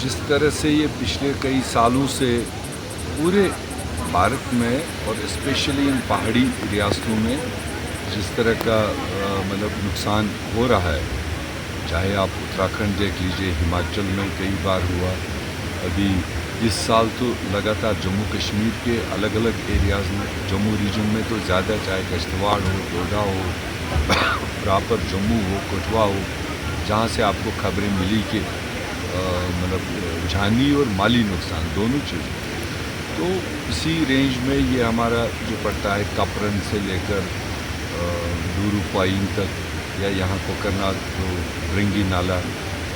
जिस तरह से ये पिछले कई सालों से पूरे भारत में और स्पेशली इन पहाड़ी रियासतों में जिस तरह का मतलब नुकसान हो रहा है, चाहे आप उत्तराखंड देख लीजिए, हिमाचल में कई बार हुआ, अभी इस साल तो लगातार जम्मू कश्मीर के अलग अलग एरियाज़ में, जम्मू रीजन में तो ज़्यादा, चाहे किश्तवाड़ हो, डोडा हो, प्रॉपर जम्मू हो, कठुआ हो, जहाँ से आपको खबरें मिली कि मतलब जानी और माली नुकसान दोनों चीज़। तो इसी रेंज में ये हमारा जो पड़ता है कपरन से लेकर डूरूपाइन तक, या यहाँ कोकरनाग जो ब्रिंगी नाला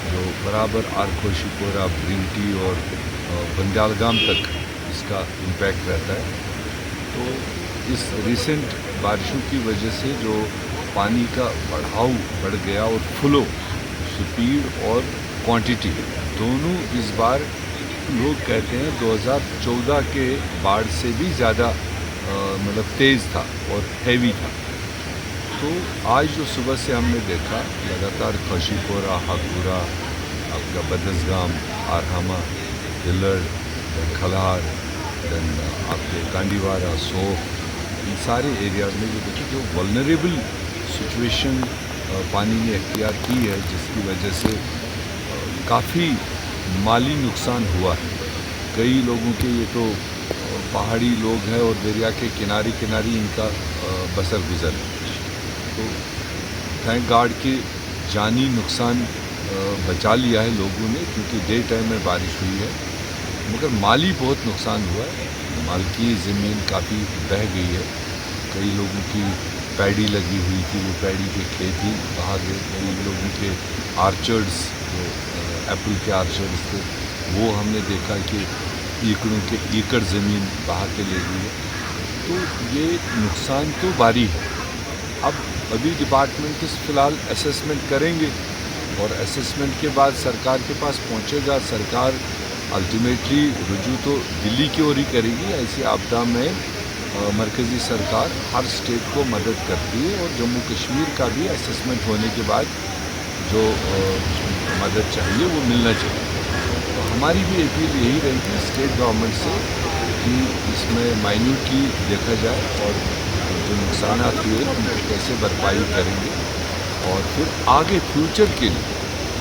जो बराबर आरखोशीपोरा, ब्रिंटी और बंगालगाम तक इसका इम्पैक्ट रहता है। तो इस रिसेंट बारिशों की वजह से जो पानी का बढ़ाव बढ़ गया और फ्लो, स्पीड और क्वांटिटी दोनों इस बार लोग कहते हैं 2014 के बाढ़ से भी ज़्यादा मतलब तेज़ था और हैवी था। तो आज जो सुबह से हमने देखा लगातार खोशीपोरा, हाकूरा, आपका बदसगाम, आरहामा, दिल्लड़, खलार, देन आपके कांडीवारा, सोख, इन सारे एरियाज़ में जो देखिए जो वल्नरेबल सिचुएशन पानी ने अख्तियार की है, जिसकी वजह से काफ़ी माली नुकसान हुआ है। कई लोगों के, ये तो पहाड़ी लोग हैं और दरिया के किनारे किनारे इनका बसर गुजर है। तो थैंक गॉड कि जानी नुकसान बचा लिया है लोगों ने, क्योंकि डे टाइम में बारिश हुई है, मगर माली बहुत नुकसान हुआ है। मालकी ज़मीन काफ़ी बह गई है, कई लोगों की पैडी लगी हुई थी, वो पैडी के खेत ही बहा गए। कई लोगों के आर्चर्ड्स, जो एप्पल के आर्चर्ड्स थे, वो हमने देखा कि एकड़ों के एकड़ ज़मीन बहा के ले गई है। तो ये नुकसान तो भारी है। अब अभी डिपार्टमेंट फ़िलहाल असेसमेंट करेंगे और असेसमेंट के बाद सरकार के पास पहुंचेगा। सरकार अल्टीमेटली रुजू तो दिल्ली की ओर ही करेगी। ऐसी आपदा में मरकज़ी सरकार हर स्टेट को मदद करती है और जम्मू कश्मीर का भी असेसमेंट होने के बाद जो मदद चाहिए वो मिलना चाहिए। तो हमारी भी अपील यही रहेगी स्टेट गवर्नमेंट से कि इसमें माइन्यूटली देखा जाए और जो नुकसान हुए उनको कैसे भरपाई करेंगे, और फिर आगे फ्यूचर के लिए,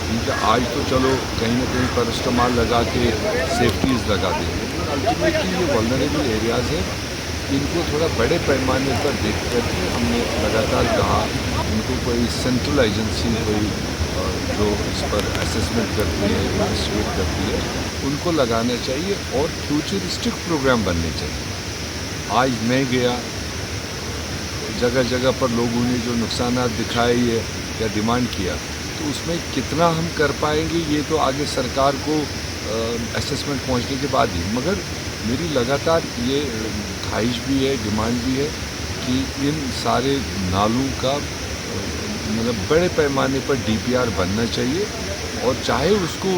क्योंकि आज तो चलो कहीं ना कहीं पैरास्टामॉल लगा के सेफ्टीज़ लगा देंगे, लेकिन अल्टीमेटली ये वल्नरेबल एरियाज़ हैं, इनको थोड़ा बड़े पैमाने पर देख करके हमने लगातार कहा उनको कोई सेंट्रल एजेंसी, कोई जो इस पर असेसमेंट करती है, इन्वेस्टिगेट करती है, उनको लगाना चाहिए और फ्यूचरिस्टिक प्रोग्राम बनने चाहिए। आज मैं गया, जगह जगह पर लोगों ने जो नुकसानात दिखाए या डिमांड किया, तो उसमें कितना हम कर पाएंगे ये तो आगे सरकार को असेसमेंट पहुंचने के बाद ही। मगर मेरी लगातार ये ख्वाहिश भी है, डिमांड भी है कि इन सारे नालों का मतलब बड़े पैमाने पर DPR बनना चाहिए, और चाहे उसको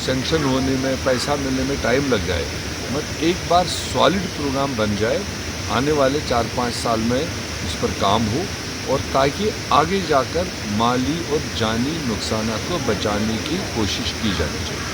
सैंक्शन होने में, पैसा मिलने में टाइम लग जाए, मगर एक बार सॉलिड प्रोग्राम बन जाए, आने वाले 4-5 साल में इस पर काम हो, और ताकि आगे जाकर माली और जानी नुकसानात को बचाने की कोशिश की जानी चाहिए।